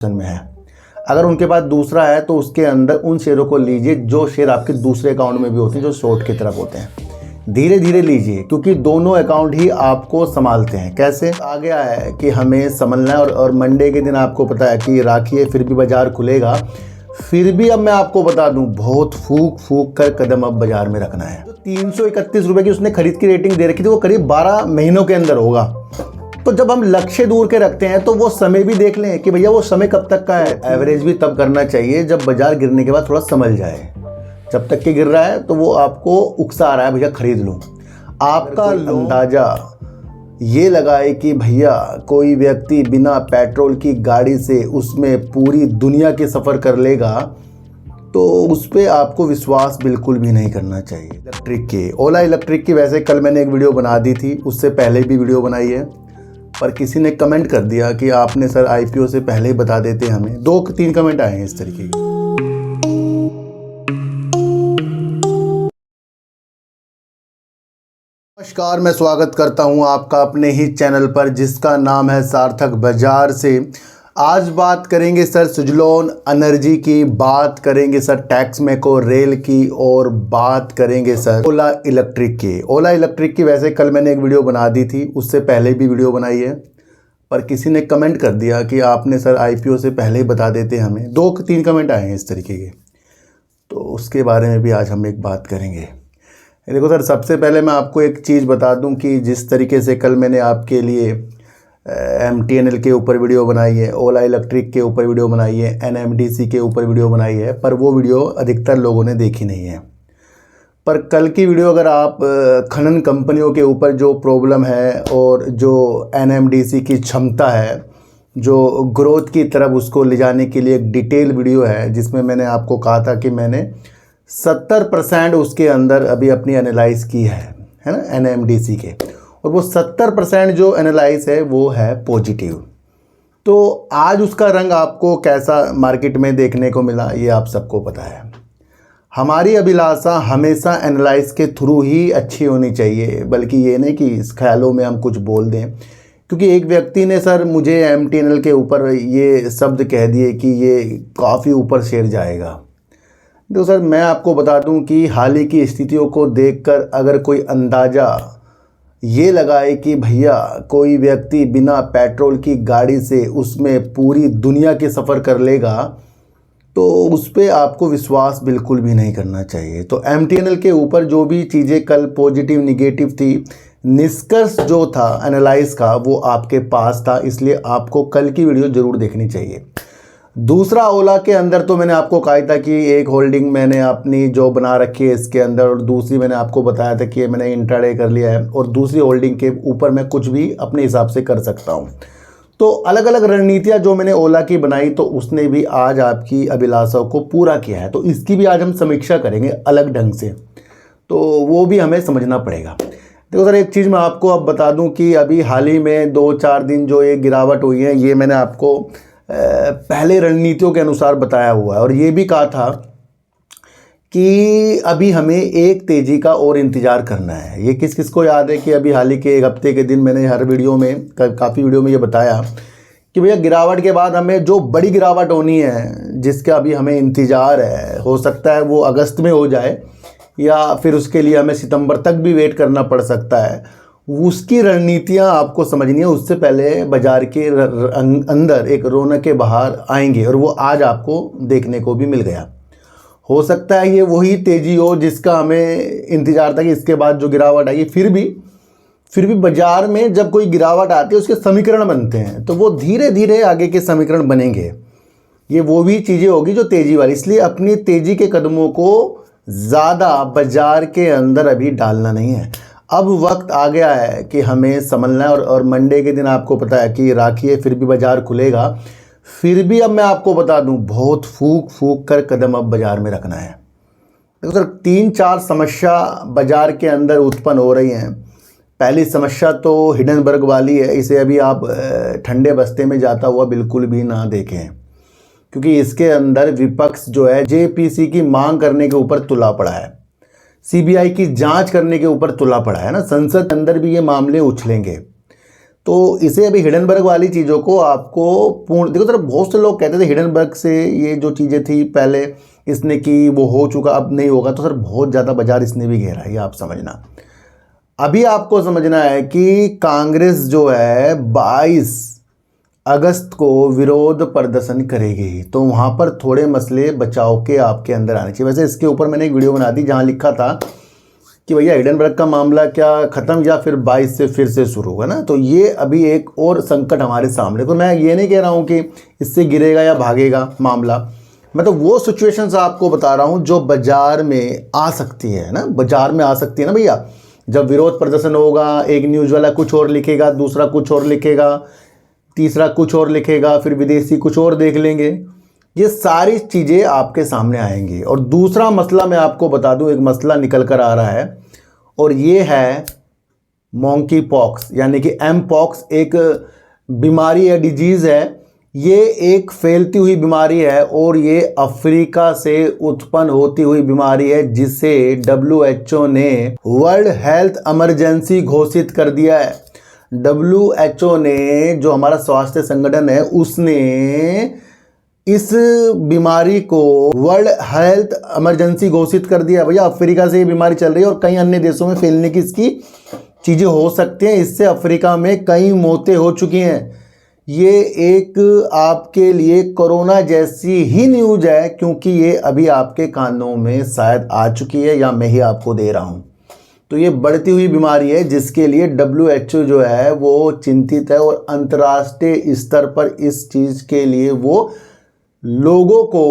में है। अगर उनके पास दूसरा है तो उसके अंदर उन शेयरों को लीजिए जो शेयर आपके दूसरे अकाउंट में भी होते हैं, जो शॉर्ट की तरफ होते हैं। धीरे धीरे लीजिए क्योंकि दोनों अकाउंट ही आपको संभालते हैं। कैसे आ गया है कि हमें समझना है। और मंडे के दिन आपको पता है कि राखी है, फिर भी बाजार खुलेगा। फिर भी अब मैं आपको बता दूं, बहुत फूक फूक कर कदम अब बाजार में रखना है। जो 331 रुपए की उसने खरीद की रेटिंग दे रखी थी वो करीब 12 महीनों के अंदर होगा। तो जब हम लक्ष्य दूर के रखते हैं तो वो समय भी देख लें कि भैया वो समय कब तक का है। एवरेज भी तब करना चाहिए जब बाजार गिरने के बाद थोड़ा संभल जाए। जब तक कि गिर रहा है तो वो आपको उकसा रहा है भैया खरीद लो। आपका अंदाजा ये लगाए कि भैया कोई व्यक्ति बिना पेट्रोल की गाड़ी से उसमें पूरी दुनिया के सफ़र कर लेगा तो उस पर आपको विश्वास बिल्कुल भी नहीं करना चाहिए। इलेक्ट्रिक की ओला इलेक्ट्रिक की वैसे कल मैंने एक वीडियो बना दी थी, उससे पहले भी वीडियो बनाई है, पर किसी ने कमेंट कर दिया कि आपने सर आईपीओ से पहले ही बता देते हमें। 2-3 कमेंट आए हैं इस तरीके के। नमस्कार, मैं स्वागत करता हूं आपका अपने ही चैनल पर जिसका नाम है सार्थक बाजार से। आज बात करेंगे सर सुजलॉन एनर्जी की, बात करेंगे सर टैक्समेको रेल की और बात करेंगे सर ओला इलेक्ट्रिक की। ओला इलेक्ट्रिक की वैसे कल मैंने एक वीडियो बना दी थी, उससे पहले भी वीडियो बनाई है, पर किसी ने कमेंट कर दिया कि आपने सर आईपीओ से पहले ही बता देते हमें। 2-3 कमेंट आए हैं इस तरीके के, तो उसके बारे में भी आज हम एक बात करेंगे। देखो सर, सबसे पहले मैं आपको एक चीज़ बता दूं कि जिस तरीके से कल मैंने आपके लिए MTNL के ऊपर वीडियो बनाई है, ओला इलेक्ट्रिक के ऊपर वीडियो बनाई है, NMDC के ऊपर वीडियो बनाई है, पर वो वीडियो अधिकतर लोगों ने देखी नहीं है। पर कल की वीडियो अगर आप खनन कंपनियों के ऊपर जो प्रॉब्लम है और जो NMDC की क्षमता है, जो ग्रोथ की तरफ उसको ले जाने के लिए एक डिटेल वीडियो है जिसमें मैंने आपको कहा था कि मैंने 70% उसके अंदर अभी अपनी एनालाइज की है ना, NMDC के, और वो 70% जो एनालाइज है वो है पॉजिटिव। तो आज उसका रंग आपको कैसा मार्केट में देखने को मिला ये आप सबको पता है। हमारी अभिलाषा हमेशा एनालाइज के थ्रू ही अच्छी होनी चाहिए, बल्कि ये नहीं कि इस ख्यालों में हम कुछ बोल दें। क्योंकि एक व्यक्ति ने सर मुझे MTNL के ऊपर ये शब्द कह दिए कि ये काफ़ी ऊपर शेयर जाएगा। तो सर मैं आपको बता दूं कि हाल ही की स्थितियों को देखकर अगर कोई अंदाज़ा ये लगाए कि भैया कोई व्यक्ति बिना पेट्रोल की गाड़ी से उसमें पूरी दुनिया के सफ़र कर लेगा तो उस पर आपको विश्वास बिल्कुल भी नहीं करना चाहिए। तो MTNL के ऊपर जो भी चीज़ें कल पॉजिटिव निगेटिव थी, निष्कर्ष जो था एनालाइज का वो आपके पास था, इसलिए आपको कल की वीडियो ज़रूर देखनी चाहिए। दूसरा, ओला के अंदर तो मैंने आपको कहा था कि एक होल्डिंग मैंने अपनी जो बना रखी है इसके अंदर, और दूसरी मैंने आपको बताया था कि मैंने इंट्राडे कर लिया है, और दूसरी होल्डिंग के ऊपर मैं कुछ भी अपने हिसाब से कर सकता हूं। तो अलग अलग रणनीतियां जो मैंने ओला की बनाई तो उसने भी आज आपकी अभिलाषाओं को पूरा किया है। तो इसकी भी आज हम समीक्षा करेंगे अलग ढंग से, तो वो भी हमें समझना पड़ेगा। देखो सर, एक चीज़ मैं आपको अब बता दूं कि अभी हाल ही में 2-4 दिन जो एक गिरावट हुई है ये मैंने आपको पहले रणनीतियों के अनुसार बताया हुआ है, और ये भी कहा था कि अभी हमें एक तेज़ी का और इंतज़ार करना है। ये किस किस को याद है कि अभी हाल ही के एक हफ्ते के दिन मैंने हर वीडियो में काफ़ी वीडियो में ये बताया कि भैया गिरावट के बाद हमें जो बड़ी गिरावट होनी है जिसका अभी हमें इंतज़ार है, हो सकता है वो अगस्त में हो जाए या फिर उसके लिए हमें सितंबर तक भी वेट करना पड़ सकता है। उसकी रणनीतियां आपको समझनी है, उससे पहले बाजार के अंदर एक रौनक के बाहर आएंगे, और वो आज आपको देखने को भी मिल गया। हो सकता है ये वही तेज़ी हो जिसका हमें इंतज़ार था कि इसके बाद जो गिरावट आएगी। फिर भी बाजार में जब कोई गिरावट आती है उसके समीकरण बनते हैं, तो वो धीरे धीरे आगे के समीकरण बनेंगे। ये वो भी चीज़ें होगी जो तेज़ी वाली, इसलिए अपनी तेज़ी के कदमों को ज़्यादा बाजार के अंदर अभी डालना नहीं है। अब वक्त आ गया है कि हमें समझना है, और मंडे के दिन आपको पता है कि राखी है, फिर भी बाजार खुलेगा। फिर भी अब मैं आपको बता दूं, बहुत फूक फूक कर कदम अब बाजार में रखना है। देखो सर, 3-4 समस्या बाजार के अंदर उत्पन्न हो रही हैं। पहली समस्या तो हिडनबर्ग वाली है, इसे अभी आप ठंडे बस्ते में जाता हुआ बिल्कुल भी ना देखें, क्योंकि इसके अंदर विपक्ष जो है JPC की मांग करने के ऊपर तुला पड़ा है, CBI की जांच करने के ऊपर तुला पड़ा है ना। संसद के अंदर भी ये मामले उछलेंगे। तो इसे अभी हिडनबर्ग वाली चीज़ों को आपको पूर्ण देखो सर, बहुत से लोग कहते थे हिडनबर्ग से ये जो चीज़ें थी पहले इसने की वो हो चुका अब नहीं होगा, तो सर बहुत ज़्यादा बाजार इसने भी घेरा है, ये आप समझना। अभी आपको समझना है कि कांग्रेस जो है 22 अगस्त को विरोध प्रदर्शन करेगी, तो वहाँ पर थोड़े मसले बचाव के आपके अंदर आने चाहिए। वैसे इसके ऊपर मैंने एक वीडियो बना दी जहाँ लिखा था कि भैया हिडनबर्ग का मामला क्या ख़त्म या फिर 22 से फिर से शुरू होगा ना, तो ये अभी एक और संकट हमारे सामने। तो मैं ये नहीं कह रहा हूँ कि इससे गिरेगा या भागेगा मामला, मैं तो वो सिचुएशंस आपको बता रहा हूँ जो बाज़ार में आ सकती है ना, बाज़ार में आ सकती है ना भैया। जब विरोध प्रदर्शन होगा, एक न्यूज़ वाला कुछ और लिखेगा, दूसरा कुछ और लिखेगा, तीसरा कुछ और लिखेगा, फिर विदेशी कुछ और देख लेंगे, ये सारी चीज़ें आपके सामने आएंगी। और दूसरा मसला मैं आपको बता दूं, एक मसला निकल कर आ रहा है और ये है मॉन्की पॉक्स, यानी कि एम पॉक्स एक बीमारी है, डिजीज़ है। ये एक फैलती हुई बीमारी है और ये अफ्रीका से उत्पन्न होती हुई बीमारी है, जिसे WHO ने वर्ल्ड हेल्थ इमरजेंसी घोषित कर दिया है। WHO ने, जो हमारा स्वास्थ्य संगठन है, उसने इस बीमारी को वर्ल्ड हेल्थ इमरजेंसी घोषित कर दिया। भैया अफ्रीका से ये बीमारी चल रही है और कई अन्य देशों में फैलने की इसकी चीज़ें हो सकती हैं। इससे अफ्रीका में कई मौतें हो चुकी हैं। ये एक आपके लिए कोरोना जैसी ही न्यूज़ है, क्योंकि ये अभी आपके कानों में शायद आ चुकी है या मैं ही आपको दे रहा हूँ। तो ये बढ़ती हुई बीमारी है जिसके लिए WHO जो है वो चिंतित है और अंतर्राष्ट्रीय स्तर पर इस चीज़ के लिए वो लोगों को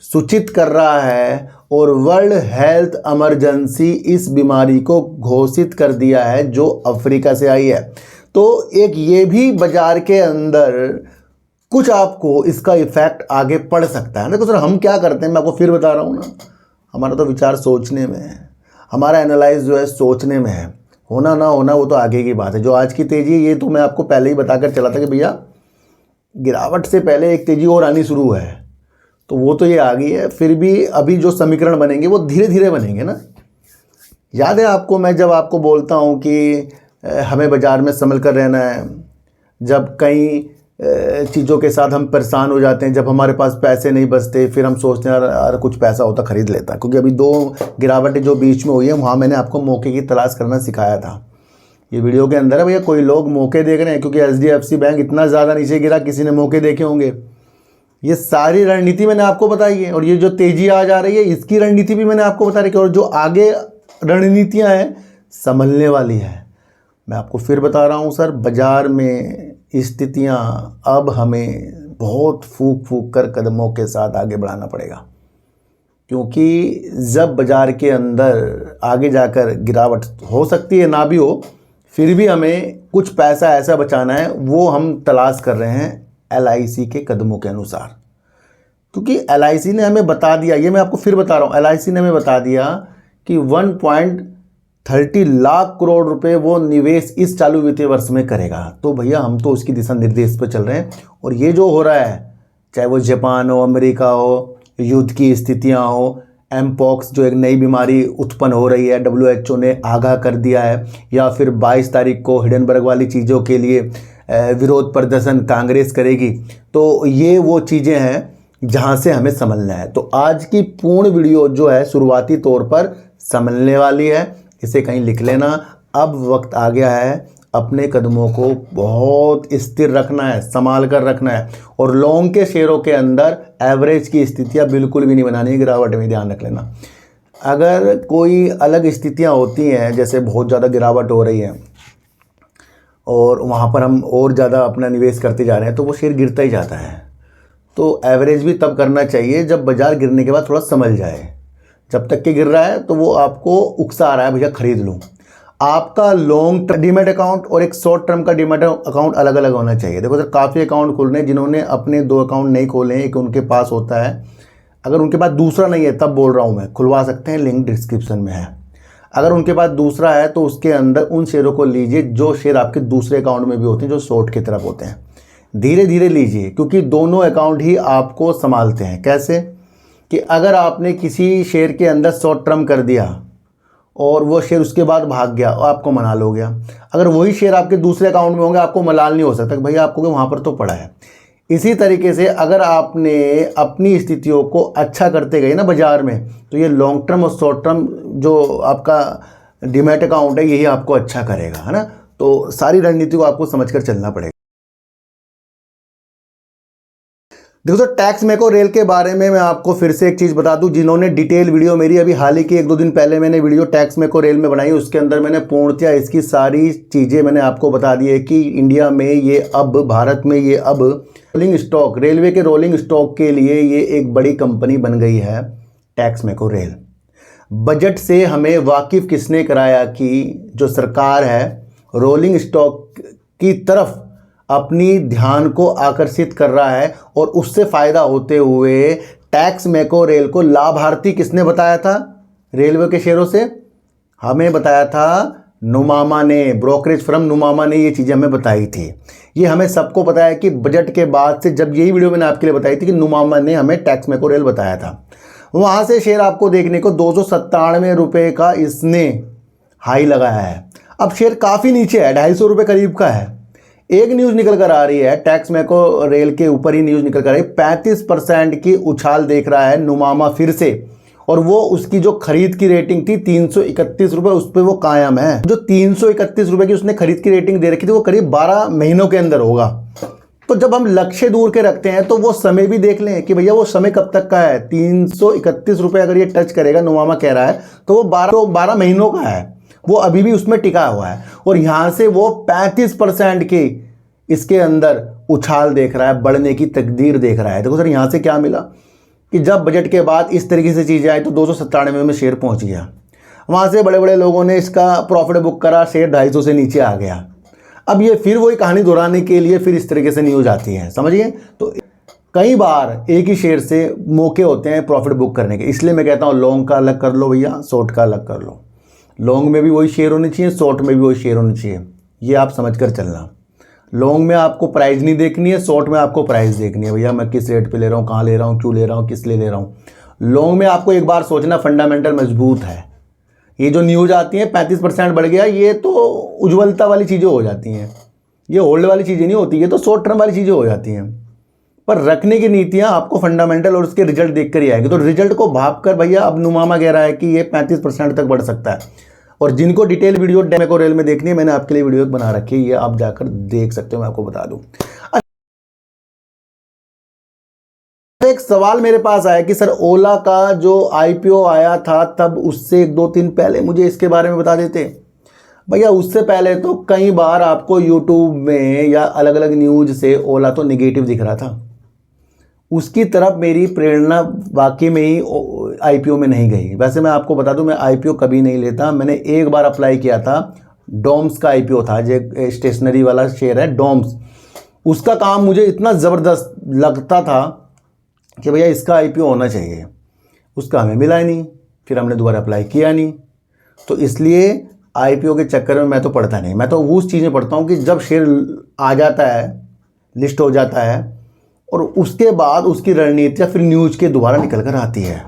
सूचित कर रहा है और वर्ल्ड हेल्थ इमरजेंसी इस बीमारी को घोषित कर दिया है जो अफ्रीका से आई है। तो एक ये भी बाजार के अंदर कुछ आपको इसका इफेक्ट आगे पड़ सकता है ना। तो सर हम क्या करते हैं, मैं आपको फिर बता रहा हूँ ना, हमारा तो विचार सोचने में है, हमारा एनालाइज जो है सोचने में है, होना ना होना वो तो आगे की बात है। जो आज की तेज़ी है ये तो मैं आपको पहले ही बताकर चला था कि भैया गिरावट से पहले एक तेज़ी और आनी शुरू है, तो वो तो ये आ गई है। फिर भी अभी जो समीकरण बनेंगे वो धीरे धीरे बनेंगे ना। याद है आपको, मैं जब आपको बोलता हूँ कि हमें बाज़ार में संभल कर रहना है, जब कई चीज़ों के साथ हम परेशान हो जाते हैं, जब हमारे पास पैसे नहीं बचते, फिर हम सोचते हैं यार कुछ पैसा होता खरीद लेता। क्योंकि अभी 2 गिरावटें जो बीच में हुई है वहाँ मैंने आपको मौके की तलाश करना सिखाया था। ये वीडियो के अंदर है भैया, कोई लोग मौके देख रहे हैं क्योंकि HDFC बैंक इतना ज़्यादा नीचे गिरा, किसी ने मौके देखे होंगे। ये सारी रणनीति मैंने आपको बताई है और ये जो तेज़ी आ जा रही है इसकी रणनीति भी मैंने आपको बता रही है। और जो आगे रणनीतियाँ हैं संभलने वाली है। मैं आपको फिर बता रहा हूँ सर, बाज़ार में स्थितियाँ अब हमें बहुत फूक फूक कर कदमों के साथ आगे बढ़ाना पड़ेगा, क्योंकि जब बाज़ार के अंदर आगे जाकर गिरावट हो सकती है, ना भी हो, फिर भी हमें कुछ पैसा ऐसा बचाना है, वो हम तलाश कर रहे हैं LIC के कदमों के अनुसार। क्योंकि LIC ने हमें बता दिया, ये मैं आपको फिर बता रहा हूँ, LIC ने हमें बता दिया कि 1.30 लाख करोड़ रुपए वो निवेश इस चालू वित्तीय वर्ष में करेगा। तो भैया हम तो उसकी दिशा निर्देश पर चल रहे हैं। और ये जो हो रहा है, चाहे वो जापान हो, अमेरिका हो, युद्ध की स्थितियाँ हो, एमपॉक्स जो एक नई बीमारी उत्पन्न हो रही है, WHO ने आगाह कर दिया है, या फिर 22 तारीख को हिडनबर्ग वाली चीज़ों के लिए विरोध प्रदर्शन कांग्रेस करेगी, तो ये वो चीज़ें हैं जहां से हमें समझना है। तो आज की पूर्ण वीडियो जो है शुरुआती तौर पर समझने वाली है, इसे कहीं लिख लेना। अब वक्त आ गया है अपने कदमों को बहुत स्थिर रखना है, संभाल कर रखना है, और लॉन्ग के शेयरों के अंदर एवरेज की स्थितियां बिल्कुल भी नहीं बनानी है। गिरावट में ध्यान रख लेना। अगर कोई अलग स्थितियां होती हैं, जैसे बहुत ज़्यादा गिरावट हो रही है और वहाँ पर हम और ज़्यादा अपना निवेश करते जा रहे हैं, तो वो शेयर गिरता ही जाता है। तो एवरेज भी तब करना चाहिए जब बाज़ार गिरने के बाद थोड़ा संभल जाए। जब तक कि गिर रहा है तो वो आपको उकसा रहा है भैया खरीद लूँ। आपका लॉन्ग टर्म डीमैट अकाउंट और एक शॉर्ट टर्म का डीमैट अकाउंट अलग अलग होना चाहिए। देखो सर, काफ़ी अकाउंट खोलने हैं, जिन्होंने अपने 2 अकाउंट नहीं खोले हैं, एक उनके पास होता है, अगर उनके पास दूसरा नहीं है तब बोल रहा हूँ मैं, खुलवा सकते हैं, लिंक डिस्क्रिप्शन में है। अगर उनके पास दूसरा है तो उसके अंदर उन शेयरों को लीजिए जो शेयर आपके दूसरे अकाउंट में भी होते हैं, जो शॉर्ट की तरफ होते हैं। धीरे धीरे लीजिए, क्योंकि दोनों अकाउंट ही आपको संभालते हैं। कैसे कि अगर आपने किसी शेयर के अंदर शॉर्ट टर्म कर दिया और वो शेयर उसके बाद भाग गया और आपको मलाल हो गया। अगर वही शेयर आपके दूसरे अकाउंट में होंगे आपको मलाल नहीं हो सकता कि भैया आपको वहाँ पर तो पड़ा है। इसी तरीके से अगर आपने अपनी स्थितियों को अच्छा करते गए ना बाज़ार में, तो ये लॉन्ग टर्म और शॉर्ट टर्म जो आपका डीमैट अकाउंट है यही आपको अच्छा करेगा, है ना। तो सारी रणनीति को आपको समझकर चलना पड़ेगा। देखो तो टैक्स मेको रेल के बारे में मैं आपको फिर से एक चीज़ बता दूं, जिन्होंने डिटेल वीडियो मेरी अभी हाल ही की 1-2 दिन पहले मैंने वीडियो टैक्स मेको रेल में बनाई, उसके अंदर मैंने पूर्णतया इसकी सारी चीज़ें मैंने आपको बता दी है कि इंडिया में ये अब भारत में ये अब रोलिंग स्टॉक, रेलवे के रोलिंग स्टॉक के लिए ये एक बड़ी कंपनी बन गई है टैक्स मेको रेल। बजट से हमें वाकिफ़ किसने कराया कि जो सरकार है रोलिंग स्टॉक की तरफ अपनी ध्यान को आकर्षित कर रहा है और उससे फ़ायदा होते हुए टैक्स मेको रेल को लाभार्थी किसने बताया था रेलवे के शेयरों से? हमें बताया था नुमामा ने, ब्रोकरेज फर्म नुमामा ने ये चीज़ें हमें बताई थी। ये हमें सबको पता है कि बजट के बाद से, जब यही वीडियो मैंने आपके लिए बताई थी कि नुमामा ने हमें टैक्स मेको रेल बताया था, वहाँ से शेयर आपको देखने को 297 रुपये का इसने हाई लगाया है। अब शेयर काफ़ी नीचे है, 250 रुपये करीब का है। एक न्यूज़ निकल कर आ रही है टैक्स मेको रेल के ऊपर ही न्यूज़ निकल कर आ रही है, 35% की उछाल देख रहा है नुमामा फिर से, और वो उसकी जो खरीद की रेटिंग थी 331 रुपये, उस पर वो कायम है। जो 331 रुपये की उसने खरीद की रेटिंग दे रखी थी वो करीब 12 महीनों के अंदर होगा। तो जब हम लक्ष्य दूर के रखते हैं तो वो समय भी देख लें कि भैया वो समय कब तक का है। 331 रुपये अगर ये टच करेगा, नुमामा कह रहा है, तो वो 12 महीनों का है, वो अभी भी उसमें टिका हुआ है। और यहाँ से वो 35% की इसके अंदर उछाल देख रहा है, बढ़ने की तकदीर देख रहा है। देखो सर यहाँ से क्या मिला कि जब बजट के बाद इस तरीके से चीज़ें आई तो 297 में शेयर पहुँच गया। वहाँ से बड़े बड़े लोगों ने इसका प्रॉफिट बुक करा, शेयर 250 से नीचे आ गया। अब ये फिर वही कहानी दोहराने के लिए फिर इस तरीके से न्यूज़ आती है, समझिए। तो कई बार एक ही शेयर से मौके होते हैं प्रॉफिट बुक करने के, इसलिए मैं कहता हूँ लॉन्ग का अलग कर लो भैया, शॉर्ट का अलग कर लो। लॉन्ग में भी वही शेयर होने चाहिए, शॉर्ट में भी वही शेयर होने चाहिए, ये आप समझ कर चलना। लॉन्ग में आपको प्राइस नहीं देखनी है, शॉर्ट में आपको प्राइस देखनी है। भैया मैं किस रेट पे ले रहा हूँ, कहाँ ले रहा हूँ, क्यों ले रहा हूँ, किस लिए ले रहा हूँ। लॉन्ग में आपको एक बार सोचना फंडामेंटल मजबूत है। ये जो न्यूज़ आती है 35% बढ़ गया, ये तो उज्ज्वलता वाली चीज़ें हो जाती हैं, ये होल्ड वाली चीज़ें नहीं होती, ये तो शॉर्ट टर्म वाली चीज़ें हो जाती हैं। पर रखने की नीतियाँ आपको फंडामेंटल और उसके रिजल्ट देख कर ही आएगी। तो रिजल्ट को भाप कर भैया अब नुमामा कह रहा है कि ये 35% तक बढ़ सकता है। और जिनको डिटेल वीडियो टैक्स मेको रेल में देखनी है, मैंने आपके लिए वीडियो बना रखी है, ये आप जाकर देख सकते हो, मैं आपको बता दूं। एक सवाल मेरे पास आया कि सर ओला का जो आईपीओ आया था तब उससे 1-2 दिन पहले मुझे इसके बारे में बता देते। भैया उससे पहले तो कई बार आपको यूट्यूब में या अलग अलग न्यूज़ से ओला तो निगेटिव दिख रहा था, उसकी तरफ मेरी प्रेरणा वाकई में ही आईपीओ में नहीं गई। वैसे मैं आपको बता दूं मैं आईपीओ कभी नहीं लेता। मैंने एक बार अप्लाई किया था, डॉम्स का आईपीओ था, जो स्टेशनरी वाला शेयर है डॉम्स, उसका काम मुझे इतना ज़बरदस्त लगता था कि भैया इसका आईपीओ होना चाहिए, उसका हमें मिला ही नहीं, फिर हमने दोबारा अप्लाई किया नहीं। तो इसलिए आईपीओ के चक्कर में मैं तो पढ़ता नहीं, मैं तो वो चीज़ें पढ़ता हूँ कि जब शेयर आ जाता है, लिस्ट हो जाता है, और उसके बाद उसकी रणनीति फिर न्यूज़ के दोबारा निकल कर आती है।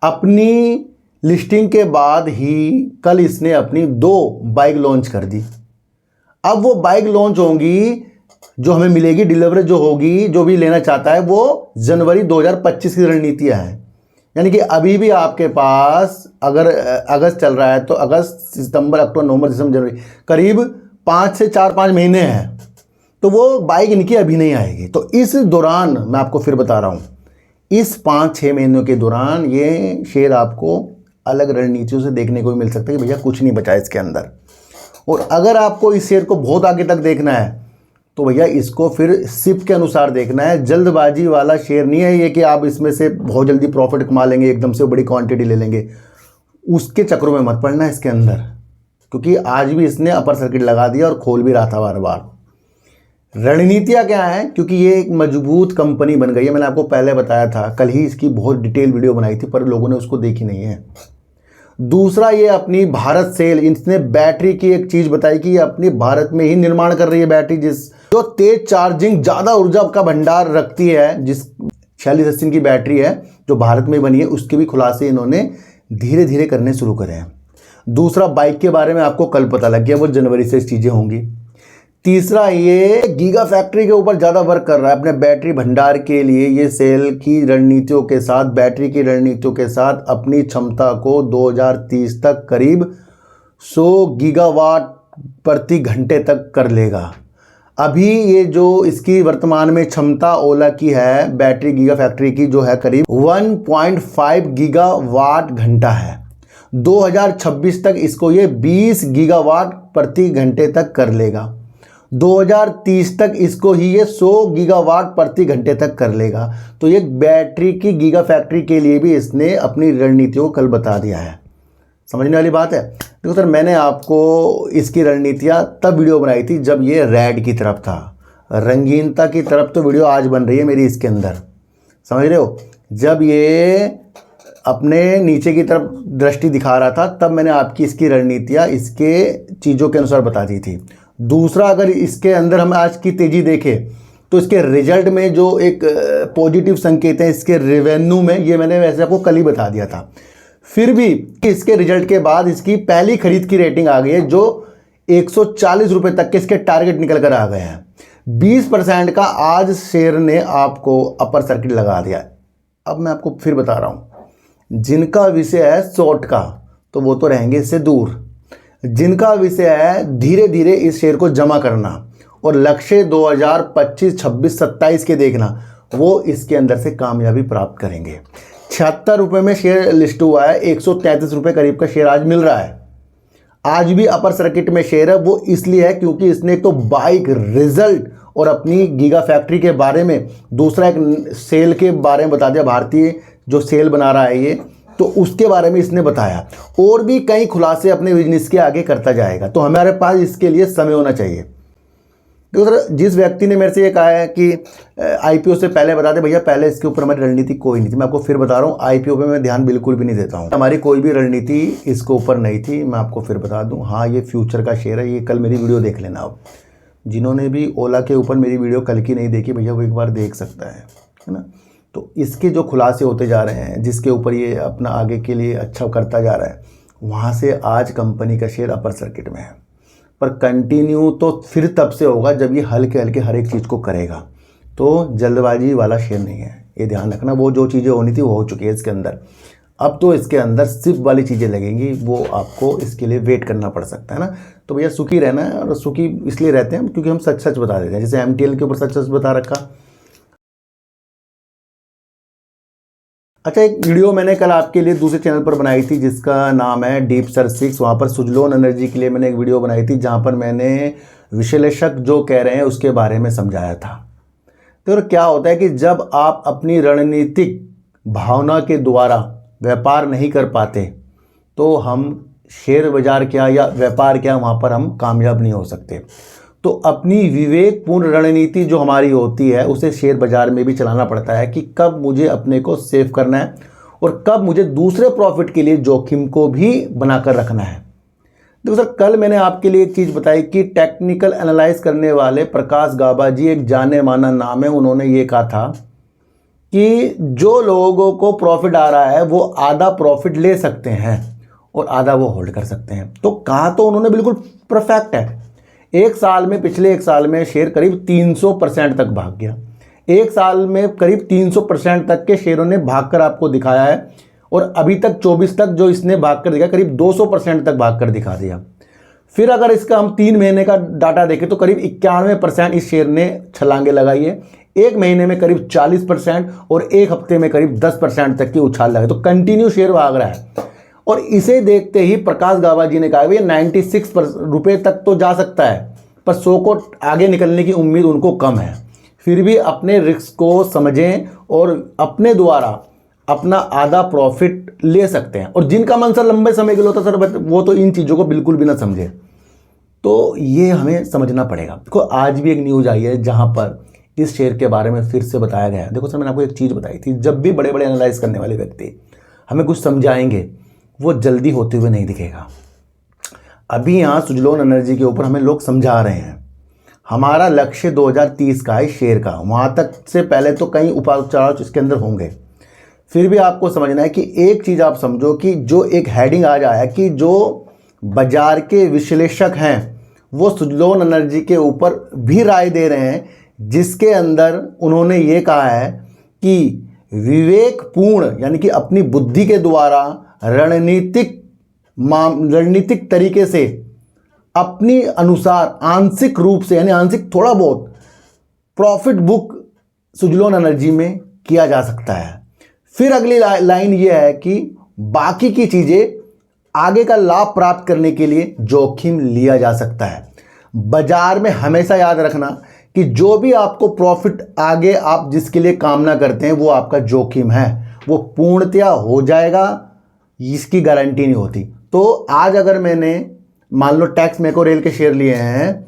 अपनी लिस्टिंग के बाद ही कल इसने अपनी 2 बाइक लॉन्च कर दी। अब वो बाइक लॉन्च होंगी, जो हमें मिलेगी, डिलीवरी जो होगी, जो भी लेना चाहता है वो जनवरी 2025 की रणनीतियाँ हैं। यानी कि अभी भी आपके पास अगर अगस्त चल रहा है तो अगस्त, सितंबर, अक्टूबर, नवंबर, दिसंबर, जनवरी, करीब 5 से 4-5 महीने हैं। तो वो बाइक इनकी अभी नहीं आएगी। तो इस दौरान मैं आपको फिर बता रहा हूँ, इस 5-6 महीनों के दौरान ये शेयर आपको अलग रणनीतियों से देखने को भी मिल सकता है कि भैया कुछ नहीं बचा इसके अंदर। और अगर आपको इस शेयर को बहुत आगे तक देखना है तो भैया इसको फिर सिप के अनुसार देखना है। जल्दबाजी वाला शेयर नहीं है ये कि आप इसमें से बहुत जल्दी प्रॉफिट कमा लेंगे, एकदम से बड़ी क्वांटिटी ले लेंगे, उसके चक्रों में मत पड़ना इसके अंदर, क्योंकि आज भी इसने अपर सर्किट लगा दिया और खोल भी रहा था बार बार। रणनीतियाँ क्या है, क्योंकि ये एक मजबूत कंपनी बन गई है। मैंने आपको पहले बताया था, कल ही इसकी बहुत डिटेल वीडियो बनाई थी, पर लोगों ने उसको देखी नहीं है। दूसरा, ये अपनी भारत सेल, इसने बैटरी की एक चीज़ बताई कि ये अपनी भारत में ही निर्माण कर रही है बैटरी, जो तेज चार्जिंग, ज़्यादा ऊर्जा का भंडार रखती है, जिस 4680 की बैटरी है जो भारत में बनी है, उसके भी खुलासे इन्होंने धीरे धीरे करने शुरू करे हैं। दूसरा, बाइक के बारे में आपको कल पता लग गया, वो जनवरी से चीज़ें होंगी। तीसरा, ये गीगा फैक्ट्री के ऊपर ज़्यादा वर्क कर रहा है अपने बैटरी भंडार के लिए। ये सेल की रणनीतियों के साथ, बैटरी की रणनीतियों के साथ अपनी क्षमता को 2030 तक करीब 100 गीगावाट प्रति घंटे तक कर लेगा। अभी ये जो इसकी वर्तमान में क्षमता ओला की है, बैटरी गीगा फैक्ट्री की, जो है करीब 1.5 गीगावाट घंटा है। 2026 तक इसको ये 20 गीगावाट प्रति घंटे तक कर लेगा। 2030 तक इसको ही ये 100 गीगावाट प्रति घंटे तक कर लेगा। तो ये बैटरी की गीगा फैक्ट्री के लिए भी इसने अपनी रणनीतियों को कल बता दिया है। समझने वाली बात है। देखो सर, मैंने आपको इसकी रणनीतियाँ तब वीडियो बनाई थी जब ये रेड की तरफ था, रंगीनता की तरफ तो वीडियो आज बन रही है मेरी इसके अंदर, समझ रहे हो। जब ये अपने नीचे की तरफ दृष्टि दिखा रहा था तब मैंने आपकी इसकी रणनीतियाँ इसके चीज़ों के अनुसार बता दी थी। दूसरा, अगर इसके अंदर हम आज की तेज़ी देखें तो इसके रिजल्ट में जो एक पॉजिटिव संकेत है इसके रेवेन्यू में, ये मैंने वैसे आपको कल ही बता दिया था। फिर भी इसके रिजल्ट के बाद इसकी पहली खरीद की रेटिंग आ गई है, जो 140 रुपये तक के इसके टारगेट निकल कर आ गए हैं। 20% का आज शेयर ने आपको अपर सर्किट लगा दिया। अब मैं आपको फिर बता रहा हूँ, जिनका विषय है शॉर्ट का तो वो तो रहेंगे इससे दूर, जिनका विषय है धीरे धीरे इस शेयर को जमा करना और लक्ष्य 2025, 26, 27 के देखना, वो इसके अंदर से कामयाबी प्राप्त करेंगे। 76 रुपये में शेयर लिस्ट हुआ है, 133 रुपये करीब का शेयर आज मिल रहा है। आज भी अपर सर्किट में शेयर है, वो इसलिए है क्योंकि इसने एक तो बाइक रिजल्ट और अपनी गीगा फैक्ट्री के बारे में, दूसरा एक सेल के बारे में बता दिया, भारतीय जो सेल बना रहा है ये, तो उसके बारे में इसने बताया। और भी कई खुलासे अपने बिजनेस के आगे करता जाएगा। तो हमारे पास इसके लिए समय होना चाहिए। देखो सर, जिस व्यक्ति ने मेरे से ये कहा है कि आईपीओ से पहले बता दे, भैया पहले इसके ऊपर हमारी रणनीति कोई नहीं थी। मैं आपको फिर बता रहा हूँ, आईपीओ पे मैं ध्यान बिल्कुल भी नहीं देता हूँ। हमारी कोई भी रणनीति इसके ऊपर नहीं थी। मैं आपको फिर बता दूँ, हाँ ये फ्यूचर का शेयर है। ये कल मेरी वीडियो देख लेना। अब जिन्होंने भी ओला के ऊपर मेरी वीडियो कल की नहीं देखी, भैया वो एक बार देख सकता है ना। तो इसके जो खुलासे होते जा रहे हैं, जिसके ऊपर ये अपना आगे के लिए अच्छा करता जा रहा है, वहाँ से आज कंपनी का शेयर अपर सर्किट में है। पर कंटिन्यू तो फिर तब से होगा जब ये हल्के हल्के हर एक चीज़ को करेगा। तो जल्दबाजी वाला शेयर नहीं है, ये ध्यान रखना। वो जो चीज़ें होनी थी वो हो चुकी है इसके अंदर। अब तो इसके अंदर सिर्फ वाली चीज़ें लगेंगी, वो आपको इसके लिए वेट करना पड़ सकता है ना। तो भैया सुखी रहना है, और सुखी इसलिए रहते हैं क्योंकि हम सच सच बता देते हैं। जैसे MTL के ऊपर सच सच बता रखा। अच्छा, एक वीडियो मैंने कल आपके लिए दूसरे चैनल पर बनाई थी जिसका नाम है डीप सर 6। वहाँ पर सुजलोन एनर्जी के लिए मैंने एक वीडियो बनाई थी जहाँ पर मैंने विश्लेषक जो कह रहे हैं उसके बारे में समझाया था। तो क्या होता है कि जब आप अपनी रणनीतिक भावना के द्वारा व्यापार नहीं कर पाते तो हम शेयर बाजार क्या या व्यापार क्या, वहाँ पर हम कामयाब नहीं हो सकते। तो अपनी विवेकपूर्ण रणनीति जो हमारी होती है उसे शेयर बाजार में भी चलाना पड़ता है कि कब मुझे अपने को सेव करना है और कब मुझे दूसरे प्रॉफिट के लिए जोखिम को भी बनाकर रखना है। देखो सर, कल मैंने आपके लिए एक चीज़ बताई कि टेक्निकल एनालाइज करने वाले प्रकाश गाबा जी एक जाने माना नाम है। उन्होंने ये कहा था कि जो लोगों को प्रॉफिट आ रहा है वो आधा प्रॉफिट ले सकते हैं और आधा वो होल्ड कर सकते हैं। तो कहा तो उन्होंने बिल्कुल परफेक्ट है। एक साल में, पिछले एक साल में शेयर करीब 300% तक भाग गया। एक साल में करीब 300% तक के शेयरों ने भागकर आपको दिखाया है। और अभी तक 24 तक जो इसने भागकर दिखाया, करीब 200% तक भागकर दिखा दिया। फिर अगर इसका हम 3 महीने का डाटा देखें तो करीब 91% इस शेयर ने छलांगे लगाई है। एक महीने में करीब 40% और एक हफ्ते में करीब 10% तक की उछाल लगाई। तो कंटिन्यू शेयर भाग रहा है। और इसे देखते ही प्रकाश गाबा जी ने कहा भैया 96 रुपये तक तो जा सकता है, पर 100 को आगे निकलने की उम्मीद उनको कम है। फिर भी अपने रिस्क को समझें और अपने द्वारा अपना आधा प्रॉफिट ले सकते हैं। और जिनका मन सर लंबे समय के लिए होता सर, वो तो इन चीज़ों को बिल्कुल भी ना समझे। तो ये हमें समझना पड़ेगा। देखो, आज भी एक न्यूज़ आई है जहाँ पर इस शेयर के बारे में फिर से बताया गया है। देखो सर, मैंने आपको एक चीज़ बताई थी, जब भी बड़े बड़े एनालाइज करने वाले व्यक्ति हमें कुछ समझाएंगे वो जल्दी होते हुए नहीं दिखेगा। अभी यहाँ सुजलोन एनर्जी के ऊपर हमें लोग समझा रहे हैं। हमारा लक्ष्य 2030 का है शेयर का, वहाँ तक से पहले तो कई उतार चढ़ाव इसके अंदर होंगे। फिर भी आपको समझना है कि एक चीज़ आप समझो कि जो एक हेडिंग आ जाए कि जो बाजार के विश्लेषक हैं वो सुजलोन एनर्जी के ऊपर भी राय दे रहे हैं, जिसके अंदर उन्होंने ये कहा है कि विवेकपूर्ण यानी कि अपनी बुद्धि के द्वारा रणनीतिक तरीके से अपनी अनुसार आंशिक रूप से यानी आंशिक थोड़ा बहुत प्रॉफिट बुक सुजलोन एनर्जी में किया जा सकता है। फिर अगली लाइन ये है कि बाकी की चीज़ें आगे का लाभ प्राप्त करने के लिए जोखिम लिया जा सकता है। बाजार में हमेशा याद रखना कि जो भी आपको प्रॉफिट आगे आप जिसके लिए कामना करते हैं वो आपका जोखिम है, वो पूर्णतया हो जाएगा इसकी गारंटी नहीं होती। तो आज अगर मैंने मान लो टैक्स मैको रेल के शेयर लिए हैं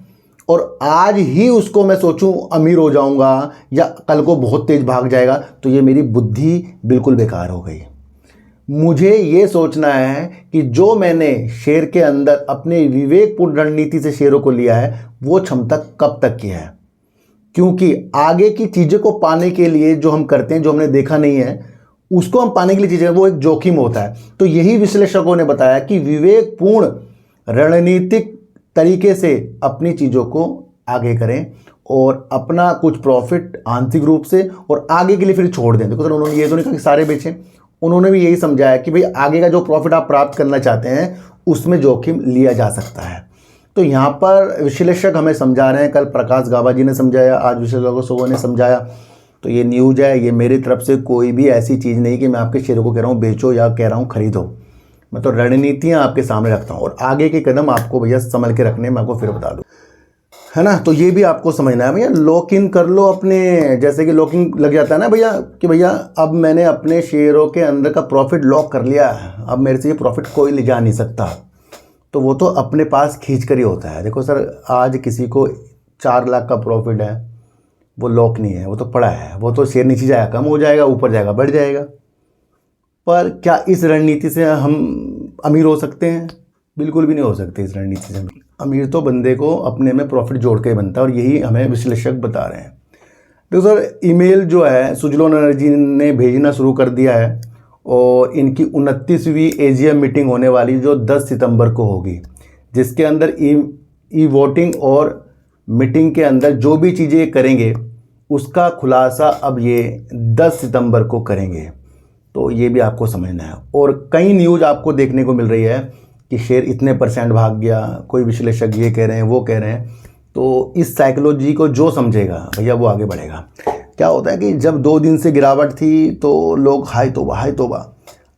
और आज ही उसको मैं सोचूं अमीर हो जाऊंगा या कल को बहुत तेज भाग जाएगा, तो ये मेरी बुद्धि बिल्कुल बेकार हो गई। मुझे ये सोचना है कि जो मैंने शेयर के अंदर अपने विवेकपूर्ण रणनीति से शेयरों को लिया है वो क्षमता कब तक की है, क्योंकि आगे की चीज़ों को पाने के लिए जो हम करते हैं, जो हमने देखा नहीं है उसको हम पाने के लिए चीज़ें, वो एक जोखिम होता है। तो यही विश्लेषकों ने बताया कि विवेकपूर्ण रणनीतिक तरीके से अपनी चीज़ों को आगे करें और अपना कुछ प्रॉफिट आंशिक रूप से और आगे के लिए फिर छोड़ दें। देखो सर, उन्होंने ये तो नहीं कहा कि सारे बेचें, उन्होंने भी यही समझाया कि भाई आगे का जो प्रॉफिट आप प्राप्त करना चाहते हैं उसमें जोखिम लिया जा सकता है। तो यहाँ पर विश्लेषक हमें समझा रहे हैं, कल प्रकाश गाबा जी ने समझाया, आज विश्लेषकों सुबह ने समझाया। तो ये न्यूज़ है, ये मेरी तरफ से कोई भी ऐसी चीज़ नहीं कि मैं आपके शेयरों को कह रहा हूँ बेचो या कह रहा हूँ खरीदो। मैं तो रणनीतियाँ आपके सामने रखता हूँ और आगे के कदम आपको भैया संभल के रखने मैं आपको फिर बता दूँ, है ना। तो ये भी आपको समझना है भैया, लॉक इन कर लो अपने, जैसे कि लॉकिंग लग जाता है ना भैया कि भैया अब मैंने अपने शेयरों के अंदर का प्रॉफिट लॉक कर लिया, अब मेरे से ये प्रॉफिट कोई ले जा नहीं सकता, तो वो तो अपने पास खींच कर ही होता है। देखो सर, आज किसी को 4 लाख का प्रॉफिट है, वो लॉक नहीं है, वो तो पड़ा है, वो तो शेयर नीचे जाएगा कम हो जाएगा, ऊपर जाएगा बढ़ जाएगा। पर क्या इस रणनीति से हम अमीर हो सकते हैं? बिल्कुल भी नहीं हो सकते इस रणनीति से। अमीर तो बंदे को अपने में प्रॉफिट जोड़ के बनता है और यही हमें विश्लेषक बता रहे हैं। देखो सर, ईमेल जो है सुजलोन एनर्जी ने भेजना शुरू कर दिया है और इनकी 29वीं एजीएम मीटिंग होने वाली जो 10 सितंबर को होगी, जिसके अंदर ई वोटिंग और मीटिंग के अंदर जो भी चीज़ें करेंगे उसका खुलासा अब ये 10 सितंबर को करेंगे। तो ये भी आपको समझना है। और कई न्यूज़ आपको देखने को मिल रही है कि शेयर इतने % भाग गया, कोई विश्लेषक ये कह रहे हैं वो कह रहे हैं। तो इस साइकोलॉजी को जो समझेगा भैया वो आगे बढ़ेगा। क्या होता है कि जब 2 दिन से गिरावट थी तो लोग हाय तौबा,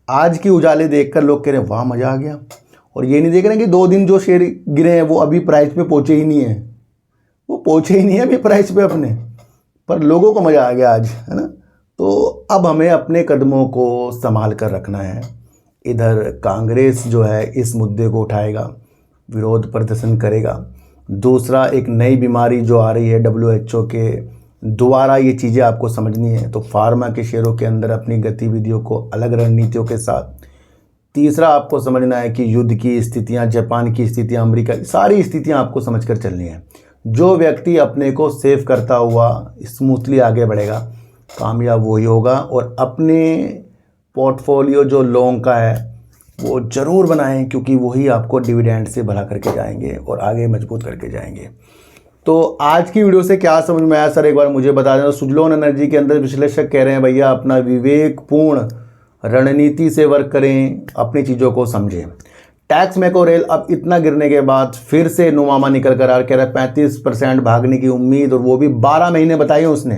आज की उजाले देखकर लोग कह रहे हैं वाह मज़ा आ गया, और ये नहीं देख रहे हैं कि 2 दिन जो शेयर गिरे हैं वो अभी प्राइस पे पहुँचे ही नहीं है, वो पहुँचे ही नहीं है अभी प्राइस पे अपने, पर लोगों को मज़ा आ गया आज, है ना। तो अब हमें अपने कदमों को संभाल कर रखना है। इधर कांग्रेस जो है इस मुद्दे को उठाएगा, विरोध प्रदर्शन करेगा। दूसरा, एक नई बीमारी जो आ रही है WHO के द्वारा, ये चीज़ें आपको समझनी है। तो फार्मा के शेयरों के अंदर अपनी गतिविधियों को अलग रणनीतियों के साथ। तीसरा, आपको समझना है कि युद्ध की स्थितियाँ, जापान की स्थितियाँ, अमेरिका की सारी स्थितियाँ आपको समझ कर चलनी है। जो व्यक्ति अपने को सेव करता हुआ स्मूथली आगे बढ़ेगा, कामयाब वही होगा। और अपने पोर्टफोलियो जो लॉन्ग का है वो ज़रूर बनाएं, क्योंकि वही आपको डिविडेंड से भला करके जाएंगे और आगे मजबूत करके जाएंगे। तो आज की वीडियो से क्या समझ में आया सर, एक बार मुझे बता दें। सुजलोन एनर्जी के अंदर विश्लेषक कह रहे हैं भैया अपना विवेकपूर्ण रणनीति से वर्क करें, अपनी चीज़ों को समझें। टैक्स मैको रेल अब इतना गिरने के बाद फिर से नुमामा निकल कर आ कह रहा है 35% भागने की उम्मीद, और वो भी 12 महीने बताए उसने,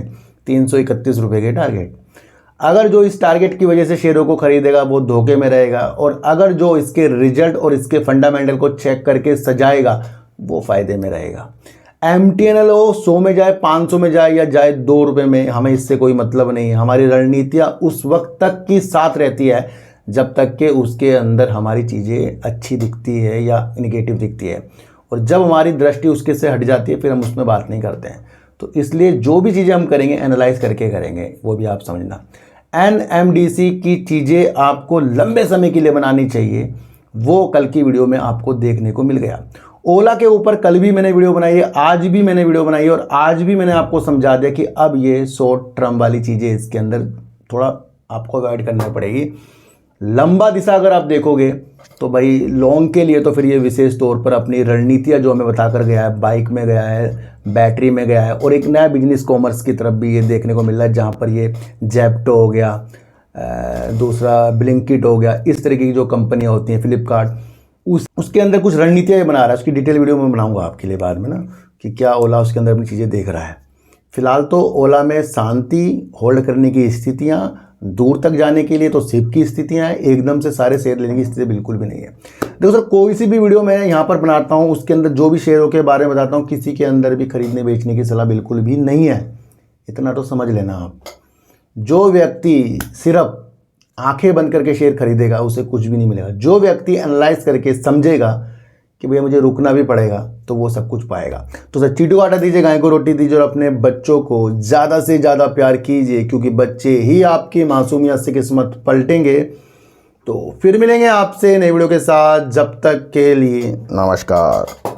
331 रुपये के टारगेट। अगर जो इस टारगेट की वजह से शेयरों को खरीदेगा वो धोखे में रहेगा, और अगर जो इसके रिजल्ट और इसके फंडामेंटल को चेक करके सजाएगा वो फ़ायदे में रहेगा। MTNL हो 100 में जाए, 500 में जाए या जाए 2 रुपये में, हमें इससे कोई मतलब नहीं है। हमारी रणनीतियाँ उस वक्त तक की साथ रहती है जब तक कि उसके अंदर हमारी चीज़ें अच्छी दिखती है या निगेटिव दिखती है, और जब हमारी दृष्टि उसके से हट जाती है फिर हम उसमें बात नहीं करते हैं। तो इसलिए जो भी चीज़ें हम करेंगे एनालाइज करके करेंगे, वो भी आप समझना। NMDC की चीज़ें आपको लंबे समय के लिए बनानी चाहिए, वो कल की वीडियो में आपको देखने को मिल गया। ओला के ऊपर कल भी मैंने वीडियो बनाई है, आज भी मैंने वीडियो बनाई है, और आज भी मैंने आपको समझा दिया कि अब ये शॉर्ट टर्म वाली चीज़ें इसके अंदर थोड़ा आपको अवॉइड करना पड़ेगी। लंबा दिशा अगर आप देखोगे तो भाई लॉन्ग के लिए तो फिर ये विशेष तौर पर अपनी रणनीतियाँ जो हमें बताकर गया है, बाइक में गया है, बैटरी में गया है, और एक नया बिजनेस कॉमर्स की तरफ भी ये देखने को मिल रहा है, जहाँ पर ये जेप्टो हो गया, दूसरा ब्लिंकिट हो गया, इस तरीके की जो कंपनियाँ होती हैं, फ्लिपकार्ट, उसके अंदर कुछ रणनीतियाँ बना रहा है। उसकी डिटेल वीडियो मैं बनाऊँगा आपके लिए बाद में ना, कि क्या ओला उसके अंदर अपनी चीज़ें देख रहा है। फिलहाल तो ओला में शांति, होल्ड करने की स्थितियाँ, दूर तक जाने के लिए तो सिप की स्थितियाँ हैं, एकदम से सारे शेयर लेने की स्थिति बिल्कुल भी नहीं है। देखो सर, कोई सी भी वीडियो मैं यहाँ पर बनाता हूँ उसके अंदर जो भी शेयरों के बारे में बताता हूँ, किसी के अंदर भी खरीदने बेचने की सलाह बिल्कुल भी नहीं है, इतना तो समझ लेना आप। जो व्यक्ति सिर्फ आंखें बंद करके शेयर खरीदेगा उसे कुछ भी नहीं मिलेगा। जो व्यक्ति एनालाइज करके समझेगा कि भैया मुझे रुकना भी पड़ेगा, तो वो सब कुछ पाएगा। तो सर, चींटू को आटा दीजिए, गाय को रोटी दीजिए, और अपने बच्चों को ज़्यादा से ज़्यादा प्यार कीजिए, क्योंकि बच्चे ही आपकी मासूमियत से किस्मत पलटेंगे। तो फिर मिलेंगे आपसे नई वीडियो के साथ, जब तक के लिए नमस्कार।